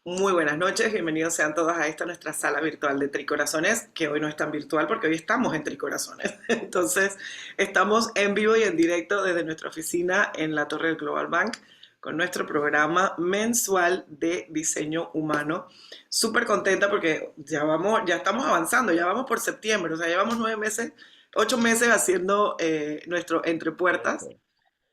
Muy buenas noches, bienvenidos sean todos a esta nuestra sala virtual de Tricorazones, que hoy no es tan virtual porque hoy estamos en Tricorazones. Entonces, estamos en vivo y en directo desde nuestra oficina en la Torre del Global Bank con nuestro programa mensual de diseño humano. Súper contenta porque ya estamos avanzando, ya vamos por septiembre, o sea, llevamos 9 meses, 8 meses haciendo nuestro Entre Puertas. Perfecto.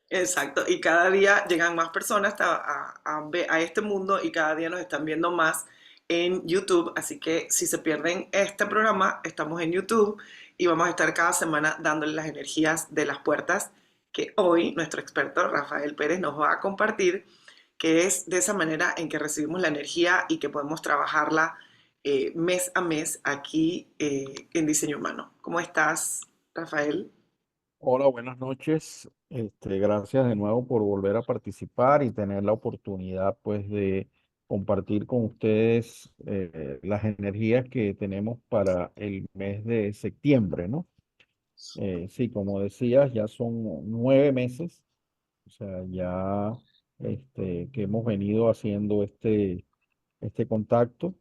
Exacto, y cada día llegan más personas a este mundo y cada día nos están viendo más en YouTube, así que si se pierden este programa, estamos en YouTube y vamos a estar cada semana dándole las energías de las puertas que hoy nuestro experto Rafael Pérez nos va a compartir, que es de esa manera en que recibimos la energía y que podemos trabajarla mes a mes aquí en Diseño Humano. ¿Cómo estás, Rafael? Hola, buenas noches. Gracias de nuevo por volver a participar y tener la oportunidad, pues, de compartir con ustedes las energías que tenemos para el mes de septiembre, ¿no? Sí, como decías, ya son 9 meses, o sea, ya que hemos venido haciendo este contacto.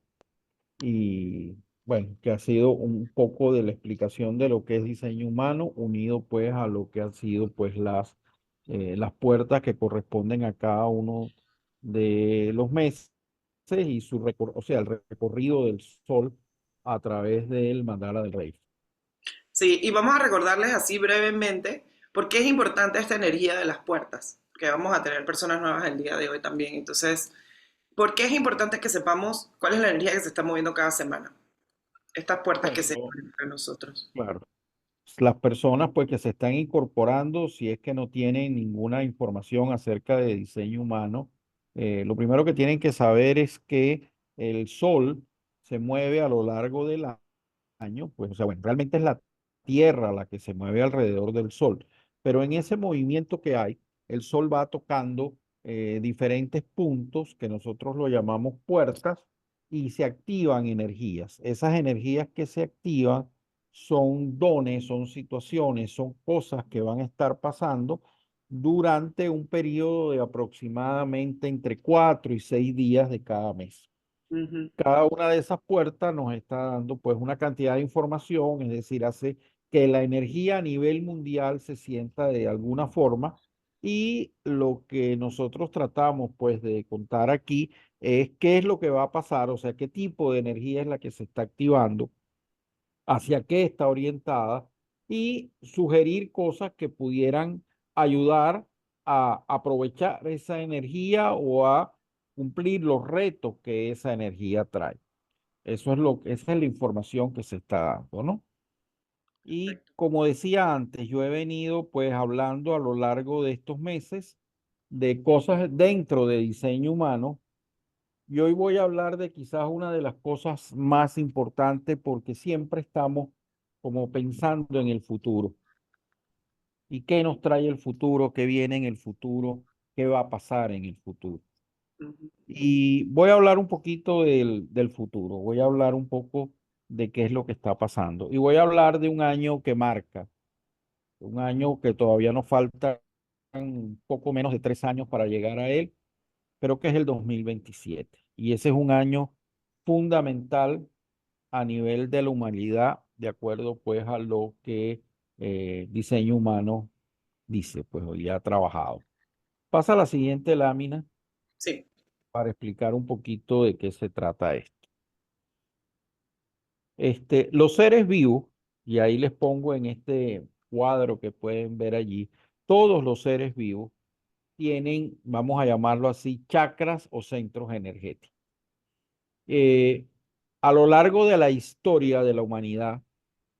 Y bueno, que ha sido un poco de la explicación de lo que es diseño humano, unido pues a lo que han sido pues las puertas que corresponden a cada uno de los meses y o sea, el recorrido del sol a través del mandala del rey. Sí, y vamos a recordarles así brevemente por qué es importante esta energía de las puertas, que vamos a tener personas nuevas el día de hoy también. Entonces, ¿por qué es importante que sepamos cuál es la energía que se está moviendo cada semana? Estas puertas que Bueno, se abren entre nosotros. claro. Las personas pues que se están incorporando, si es que no tienen ninguna información acerca de diseño humano, lo primero que tienen que saber es que el sol se mueve a lo largo del año, pues, o sea, bueno, realmente es la Tierra la que se mueve alrededor del sol, pero en ese movimiento que hay, el sol va tocando diferentes puntos que nosotros lo llamamos puertas y se activan energías. Esas energías que se activan son dones, son situaciones, son cosas que van a estar pasando durante un periodo de aproximadamente entre 4 y 6 días de cada mes. Ujú, Cada una de esas puertas nos está dando pues una cantidad de información, es decir, hace que la energía a nivel mundial se sienta de alguna forma y lo que nosotros tratamos pues de contar aquí es qué es lo que va a pasar, o sea, qué tipo de energía es la que se está activando, hacia qué está orientada y sugerir cosas que pudieran ayudar a aprovechar esa energía o a cumplir los retos que esa energía trae. Esa es la información que se está dando, ¿no? Y perfecto. como decía antes, yo he venido pues hablando a lo largo de estos meses de cosas dentro de diseño humano y hoy voy a hablar de quizás una de las cosas más importantes porque siempre estamos como pensando en el futuro. ¿Y qué nos trae el futuro? ¿Qué viene en el futuro? ¿Qué va a pasar en el futuro? Ujú. Y voy a hablar un poquito del futuro, voy a hablar un poco de qué es lo que está pasando. Y voy a hablar de un año que marca, un año que todavía nos faltan poco menos de 3 años para llegar a él, pero que es el 2027. Y ese es un año fundamental a nivel de la humanidad, de acuerdo pues a lo que diseño humano dice, pues hoy ha trabajado. Pasa a la siguiente lámina Sí, para explicar un poquito de qué se trata esto. Los seres vivos, y ahí les pongo en este cuadro que pueden ver allí, todos los seres vivos tienen, vamos a llamarlo así, chakras o centros energéticos. Eh, a lo largo de la historia de la humanidad,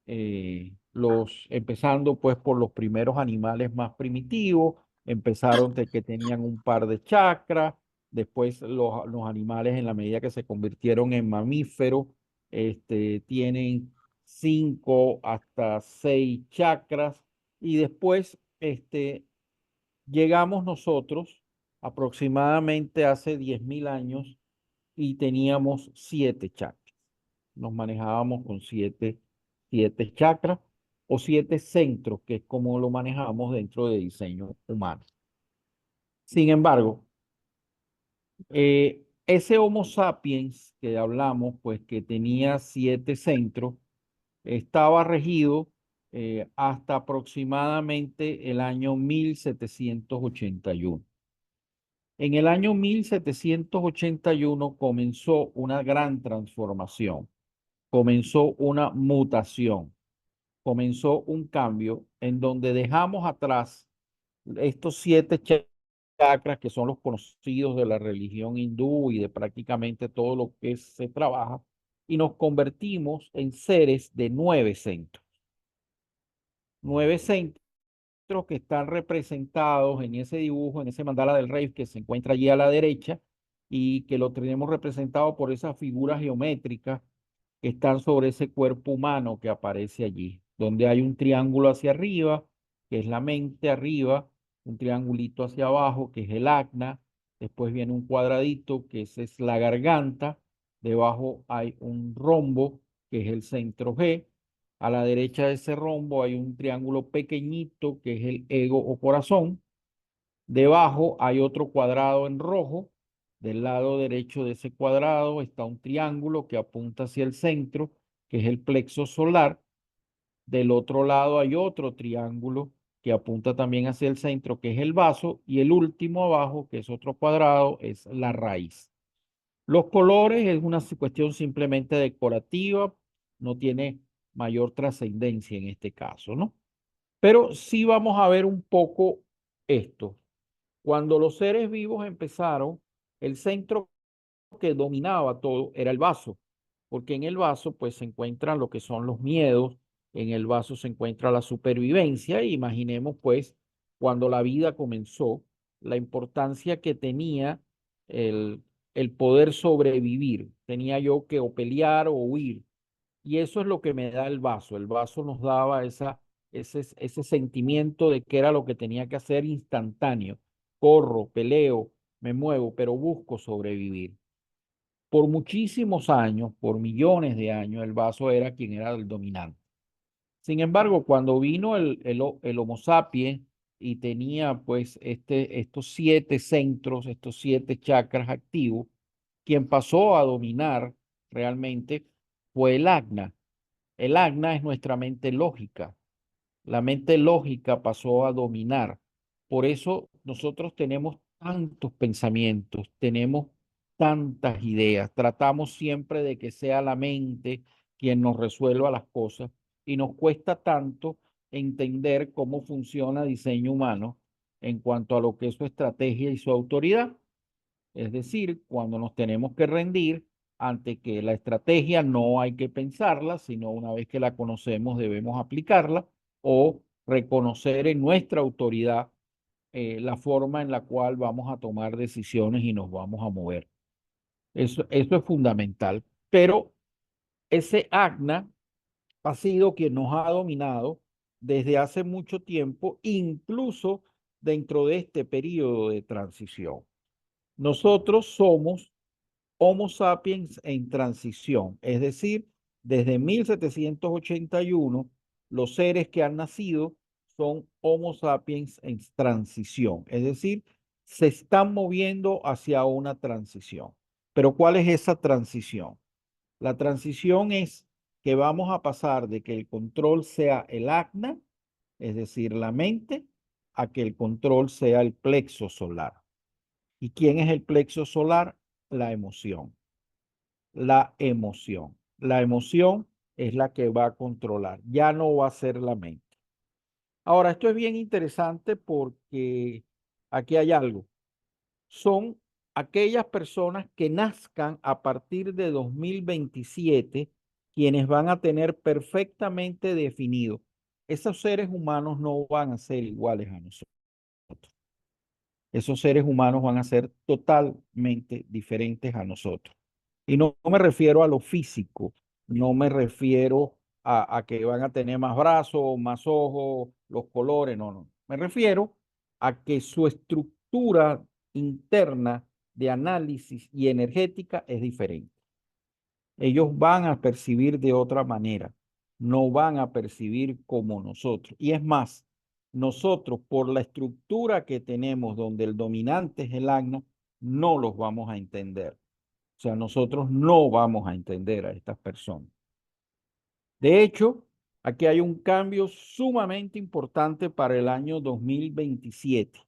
empezando pues por los primeros animales más primitivos, empezaron de que tenían un par de chakras, después los animales en la medida que se convirtieron en mamíferos, tienen 5 hasta 6 chakras y después llegamos nosotros aproximadamente hace 10.000 años y teníamos 7 chakras. Nos manejábamos con siete chakras o 7 centros, que es como lo manejamos dentro de diseño humano. Sin embargo, ese Homo sapiens que hablamos, pues que tenía 7 centros, estaba regido hasta aproximadamente el año 1781. En el año 1781 comenzó una gran transformación, comenzó una mutación, comenzó un cambio en donde dejamos atrás estos 7 chakras que son los conocidos de la religión hindú y de prácticamente todo lo que se trabaja, y nos convertimos en seres de 9 centros. 9 centros que están representados en ese dibujo, en ese mandala del rey que se encuentra allí a la derecha y que lo tenemos representado por esas figuras geométricas que están sobre ese cuerpo humano que aparece allí, donde hay un triángulo hacia arriba, que es la mente arriba, un triangulito hacia abajo, que es el acna, después viene un cuadradito, que ese es la garganta, debajo hay un rombo, que es el centro G, a la derecha de ese rombo hay un triángulo pequeñito, que es el ego o corazón, debajo hay otro cuadrado en rojo. Del lado derecho de ese cuadrado está un triángulo que apunta hacia el centro, que es el plexo solar. Del otro lado hay otro triángulo que apunta también hacia el centro, que es el vaso. Y el último abajo, que es otro cuadrado, es la raíz. Los colores es una cuestión simplemente decorativa, no tiene mayor trascendencia en este caso, ¿no? Pero sí vamos a ver un poco esto. Cuando los seres vivos empezaron, el centro que dominaba todo era el vaso, porque en el vaso pues se encuentran lo que son los miedos, en el vaso se encuentra la supervivencia, e imaginemos pues cuando la vida comenzó, la importancia que tenía el, el poder sobrevivir. Tenía yo que o pelear o huir. Y eso es lo que me da el vaso. El vaso nos daba ese sentimiento de que era lo que tenía que hacer instantáneo. Corro, peleo, me muevo, pero busco sobrevivir. Por muchísimos años, por millones de años, el vaso era quien era el dominante. Sin embargo, cuando vino el Homo sapiens y tenía pues estos 7 centros, estos 7 chakras activos, quien pasó a dominar realmente fue el Agna. El Agna es nuestra mente lógica. La mente lógica pasó a dominar. Por eso nosotros tenemos tantos pensamientos, tenemos tantas ideas. Tratamos siempre de que sea la mente quien nos resuelva las cosas y nos cuesta tanto entender cómo funciona diseño humano en cuanto a lo que es su estrategia y su autoridad. Es decir, cuando nos tenemos que rendir ante que la estrategia no hay que pensarla, sino una vez que la conocemos debemos aplicarla o reconocer en nuestra autoridad la forma en la cual vamos a tomar decisiones y nos vamos a mover. Eso es fundamental. Pero ese ACNA ha sido quien nos ha dominado desde hace mucho tiempo, incluso dentro de este periodo de transición. Nosotros somos Homo sapiens en transición, es decir, desde 1781, los seres que han nacido son Homo sapiens en transición, es decir, se están moviendo hacia una transición. Pero ¿cuál es esa transición? La transición es que vamos a pasar de que el control sea el acna, es decir, la mente, a que el control sea el plexo solar. ¿Y quién es el plexo solar? La emoción. La emoción. La emoción es la que va a controlar, ya no va a ser la mente. Ahora, esto es bien interesante porque aquí hay algo. Son aquellas personas que nazcan a partir de 2027 quienes van a tener perfectamente definido. Esos seres humanos no van a ser iguales a nosotros. Esos seres humanos van a ser totalmente diferentes a nosotros. Y no me refiero a lo físico, no me refiero a que van a tener más brazos, más ojos, los colores, no, no. Me refiero a que su estructura interna de análisis y energética es diferente. Ellos van a percibir de otra manera, no van a percibir como nosotros. Y es más, nosotros por la estructura que tenemos donde el dominante es el agno, no los vamos a entender. O sea, nosotros no vamos a entender a estas personas. De hecho, aquí hay un cambio sumamente importante para el año 2027.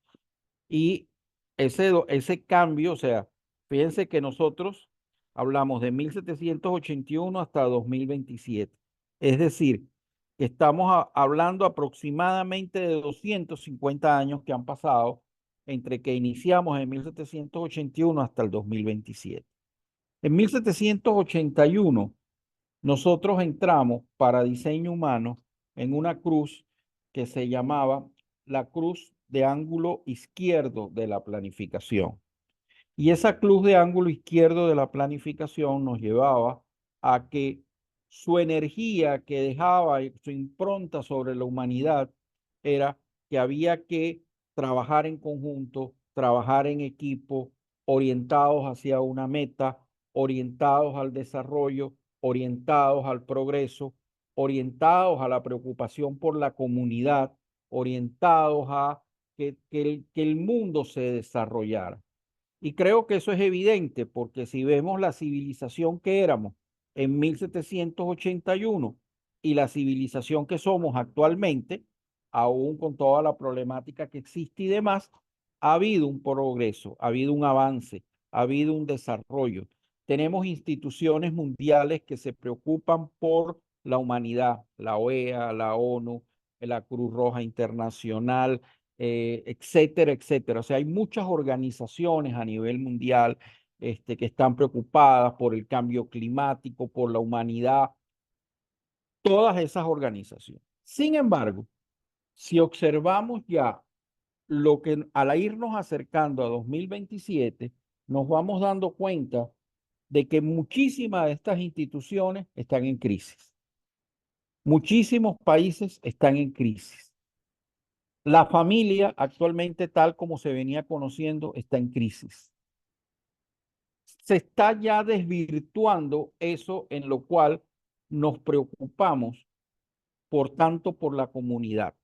Y ese cambio, o sea, fíjense que nosotros hablamos de 1781 hasta 2027. Es decir, que estamos hablando aproximadamente de 250 años que han pasado entre que iniciamos en 1781 hasta el 2027. En 1781 nosotros entramos para diseño humano en una cruz que se llamaba la cruz de ángulo izquierdo de la planificación. Y esa cruz de ángulo izquierdo de la planificación nos llevaba a que su energía que dejaba su impronta sobre la humanidad era que había que trabajar en conjunto, trabajar en equipo, orientados hacia una meta, orientados al desarrollo, orientados al progreso, orientados a la preocupación por la comunidad, orientados a que el mundo se desarrollara. Y creo que eso es evidente porque si vemos la civilización que éramos en 1781 y la civilización que somos actualmente, aún con toda la problemática que existe y demás, ha habido un progreso, ha habido un avance, ha habido un desarrollo. Tenemos instituciones mundiales que se preocupan por la humanidad, la OEA, la ONU, la Cruz Roja Internacional, etcétera, etcétera. O sea, hay muchas organizaciones a nivel mundial que están preocupadas por el cambio climático, por la humanidad, todas esas organizaciones. Sin embargo, si observamos ya lo que al irnos acercando a 2027, nos vamos dando cuenta de que muchísimas de estas instituciones están en crisis. Muchísimos países están en crisis. La familia actualmente, tal como se venía conociendo, está en crisis. Se está ya desvirtuando eso en lo cual nos preocupamos, por tanto, por la comunidad.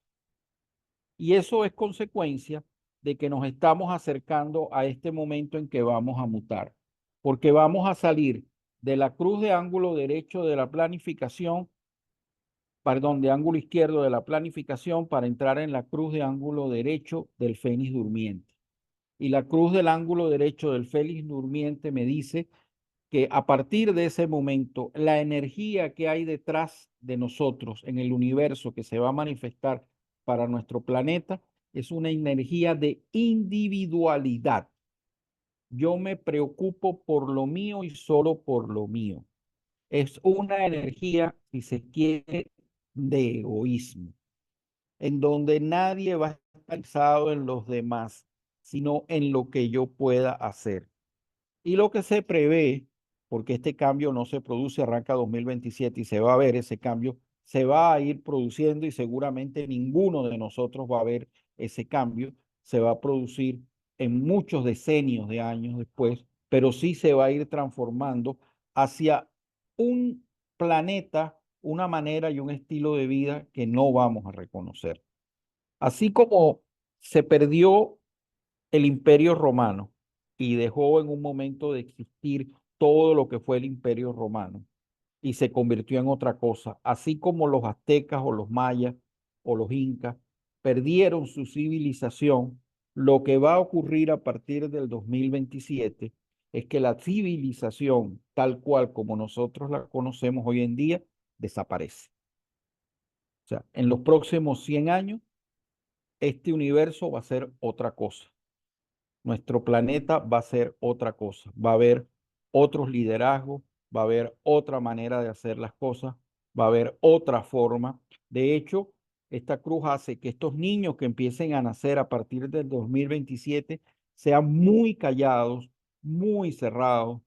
Y eso es consecuencia de que nos estamos acercando a este momento en que vamos a mutar, porque vamos a salir de la cruz de ángulo derecho de la planificación, perdón, de ángulo izquierdo de la planificación para entrar en la cruz de ángulo derecho del fénix durmiente. Y la cruz del ángulo derecho del fénix durmiente me dice que a partir de ese momento, la energía que hay detrás de nosotros en el universo que se va a manifestar para nuestro planeta es una energía de individualidad. Yo me preocupo por lo mío y solo por lo mío. Es una energía, si se quiere, de egoísmo, en donde nadie va a estar pensado en los demás, sino en lo que yo pueda hacer. Y lo que se prevé, porque este cambio no se produce, arranca 2027 y se va a ver ese cambio, se va a ir produciendo y seguramente ninguno de nosotros va a ver ese cambio, se va a producir en muchos decenios de años después, pero sí se va a ir transformando hacia un planeta, una manera y un estilo de vida que no vamos a reconocer. Así como se perdió el Imperio Romano y dejó en un momento de existir todo lo que fue el Imperio Romano y se convirtió en otra cosa, así como los aztecas o los mayas o los incas perdieron su civilización. Lo que va a ocurrir a partir del 2027 es que la civilización tal cual como nosotros la conocemos hoy en día desaparece. O sea, en los próximos 100 años, este universo va a ser otra cosa. Nuestro planeta va a ser otra cosa, va a haber otros liderazgos, va a haber otra manera de hacer las cosas, va a haber otra forma. De hecho, esta cruz hace que estos niños que empiecen a nacer a partir del 2027 sean muy callados, muy cerrados,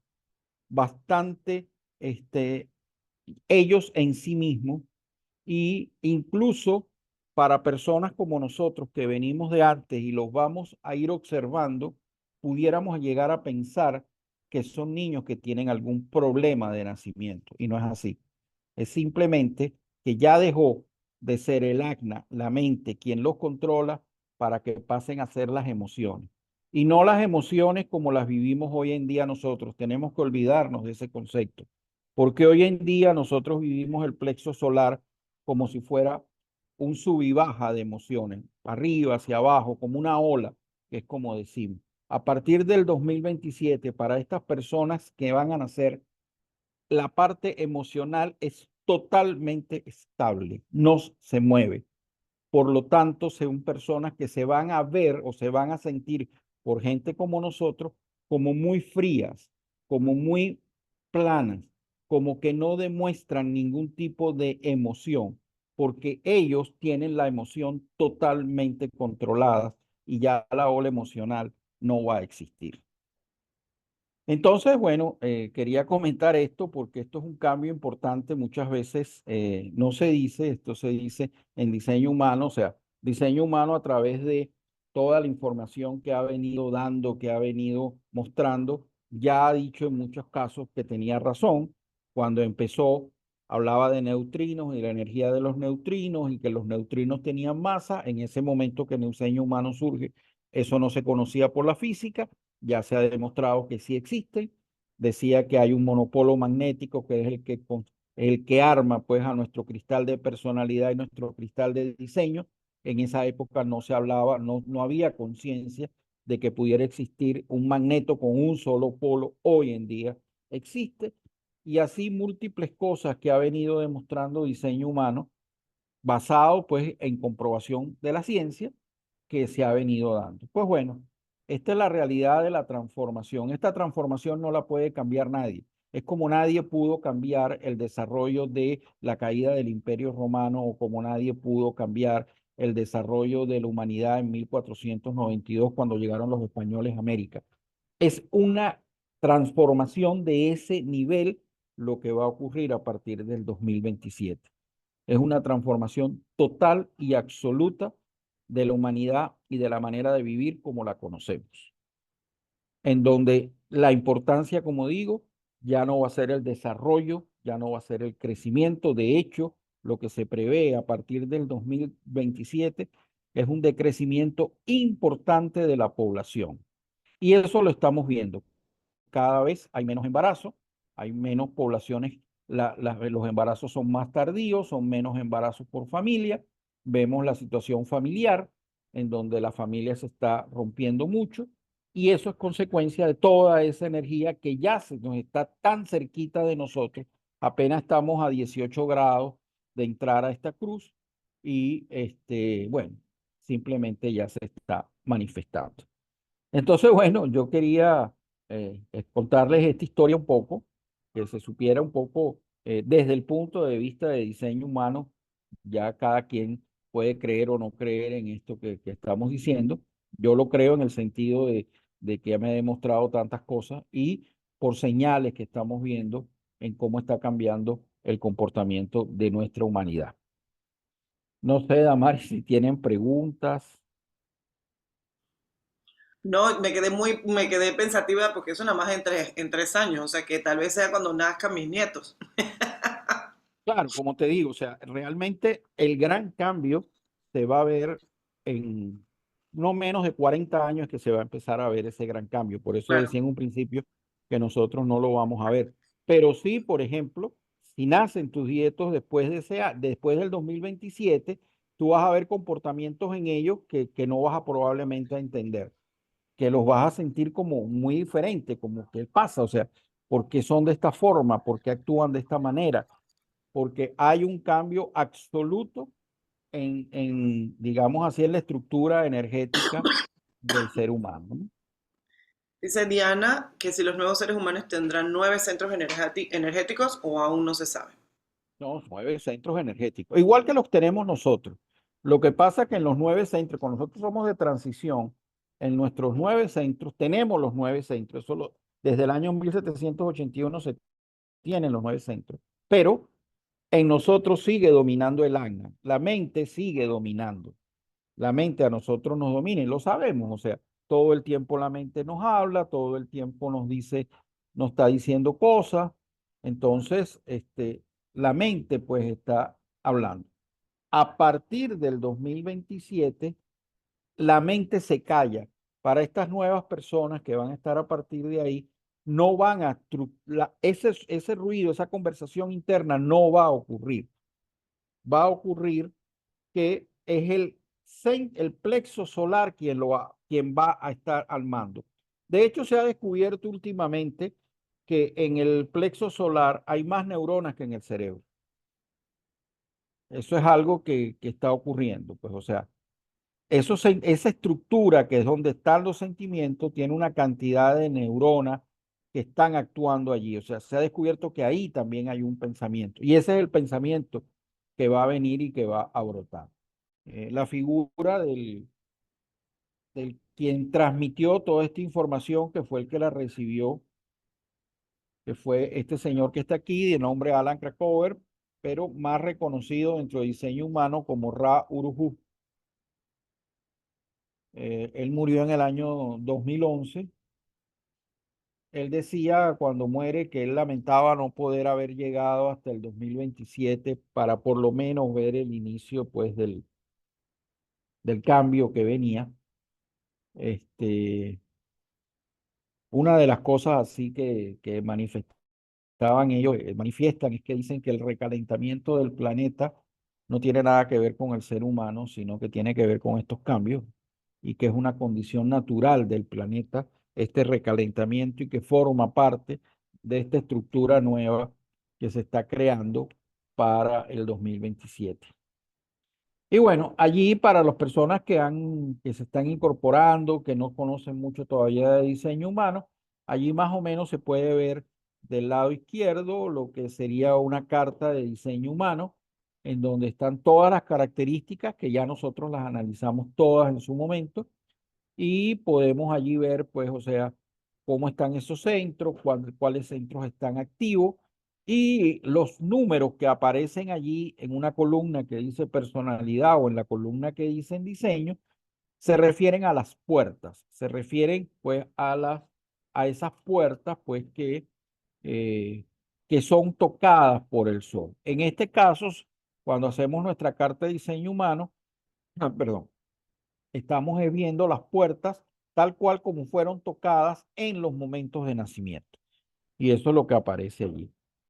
bastante ellos en sí mismos y incluso para personas como nosotros que venimos de antes y los vamos a ir observando, pudiéramos llegar a pensar que son niños que tienen algún problema de nacimiento y no es así. Es simplemente que ya dejó de ser el acna, la mente, quien los controla para que pasen a ser las emociones. y no las emociones como las vivimos hoy en día nosotros. Tenemos que olvidarnos de ese concepto, porque hoy en día nosotros vivimos el plexo solar como si fuera un sub y baja de emociones, arriba, hacia abajo, como una ola, que es como decimos. A partir del 2027, para estas personas que van a nacer, la parte emocional es totalmente estable, no se mueve. Por lo tanto, son personas que se van a ver o se van a sentir por gente como nosotros como muy frías, como muy planas, como que no demuestran ningún tipo de emoción, porque ellos tienen la emoción totalmente controlada y ya la ola emocional no va a existir. Entonces, bueno, quería comentar esto porque esto es un cambio importante. Muchas veces no se dice, esto se dice en diseño humano, o sea, diseño humano a través de toda la información que ha venido dando, que ha venido mostrando, ya ha dicho en muchos casos que tenía razón. Cuando empezó, hablaba de neutrinos y la energía de los neutrinos y que los neutrinos tenían masa. En ese momento que el diseño humano surge, eso no se conocía por la física, ya se ha demostrado que sí existen. Decía que hay un monopolo magnético que es el que arma pues a nuestro cristal de personalidad y nuestro cristal de diseño. En esa época no se hablaba, no había conciencia de que pudiera existir un magneto con un solo polo. Hoy en día existe. Y así múltiples cosas que ha venido demostrando diseño humano basado pues en comprobación de la ciencia que se ha venido dando. Pues bueno, esta es la realidad de la transformación. Esta transformación no la puede cambiar nadie. Es como nadie pudo cambiar el desarrollo de la caída del Imperio Romano o como nadie pudo cambiar el desarrollo de la humanidad en 1492 cuando llegaron los españoles a América. Es una transformación de ese nivel lo que va a ocurrir a partir del 2027. Es una transformación total y absoluta de la humanidad y de la manera de vivir como la conocemos, en donde la importancia, como digo, ya no va a ser el desarrollo, ya no va a ser el crecimiento. De hecho, lo que se prevé a partir del 2027 es un decrecimiento importante de la población. Y eso lo estamos viendo. Cada vez hay menos embarazos, hay menos poblaciones, los embarazos son más tardíos, son menos embarazos por familia, vemos la situación familiar en donde la familia se está rompiendo mucho y eso es consecuencia de toda esa energía que ya se nos está tan cerquita de nosotros, apenas estamos a 18 grados de entrar a esta cruz y bueno, simplemente ya se está manifestando. Entonces, bueno, yo quería contarles esta historia un poco, que se supiera un poco desde el punto de vista de diseño humano. Ya cada quien puede creer o no creer en esto que estamos diciendo. Yo lo creo en el sentido de que ya me ha demostrado tantas cosas y por señales que estamos viendo en cómo está cambiando el comportamiento de nuestra humanidad. No sé, Damari, si tienen preguntas. No, me quedé pensativa porque eso nada más en 3 años, o sea que tal vez sea cuando nazcan mis nietos. Claro, como te digo, o sea, realmente el gran cambio se va a ver en no menos de 40 años que se va a empezar a ver ese gran cambio. Por eso Claro. decía en un principio que nosotros no lo vamos a ver. Pero sí, por ejemplo, si nacen tus nietos después después del 2027, tú vas a ver comportamientos en ellos que no vas a probablemente a entender, que los vas a sentir como muy diferentes, como que pasa, o sea, ¿por qué son de esta forma? ¿Por qué actúan de esta manera? Porque hay un cambio absoluto digamos así, en la estructura energética del ser humano, ¿no? Dice Diana que si los nuevos seres humanos tendrán 9 centros energéticos o aún no se sabe. Los 9 centros energéticos, igual que los tenemos nosotros. Lo que pasa es que en los 9 centros, cuando nosotros somos de transición, en nuestros 9 centros, tenemos los 9 centros, desde el año 1781 se tienen los 9 centros, pero en nosotros sigue dominando el alma, la mente sigue dominando. La mente a nosotros nos domina y lo sabemos, o sea, todo el tiempo la mente nos habla, todo el tiempo nos dice, nos está diciendo cosas, entonces, la mente pues está hablando. A partir del 2027, la mente se calla para estas nuevas personas que van a estar a partir de ahí, no van a, ese ruido, esa conversación interna no va a ocurrir. Va a ocurrir que es el plexo solar quien va a estar al mando. De hecho, se ha descubierto últimamente que en el plexo solar hay más neuronas que en el cerebro. Eso es algo que está ocurriendo, pues, o sea, esa estructura que es donde están los sentimientos tiene una cantidad de neuronas que están actuando allí. O sea, se ha descubierto que ahí también hay un pensamiento. Y ese es el pensamiento que va a venir y que va a brotar. La figura del quien transmitió toda esta información, que fue el que la recibió, que fue este señor que está aquí, de nombre Alan Krakower, pero más reconocido dentro de diseño humano como Ra Uru Hu. Él murió en el año 2011. Él decía cuando muere que él lamentaba no poder haber llegado hasta el 2027 para por lo menos ver el inicio pues del cambio que venía. Este, una de las cosas así que manifestaban ellos, manifiestan, es que dicen que el recalentamiento del planeta no tiene nada que ver con el ser humano, sino que tiene que ver con estos cambios y que es una condición natural del planeta, este recalentamiento y que forma parte de esta estructura nueva que se está creando para el 2027. Y bueno, allí para las personas que se están incorporando, que no conocen mucho todavía de diseño humano, allí más o menos se puede ver del lado izquierdo lo que sería una carta de diseño humano, en donde están todas las características que ya nosotros las analizamos todas en su momento y podemos allí ver, pues, o sea, cómo están esos centros, cuáles centros están activos y los números que aparecen allí en una columna que dice personalidad o en la columna que dice diseño, se refieren a las puertas, se refieren pues a esas puertas pues eh, que son tocadas por el sol. En este caso, cuando hacemos nuestra carta de diseño humano, perdón, estamos viendo las puertas tal cual como fueron tocadas en los momentos de nacimiento. Y eso es lo que aparece allí.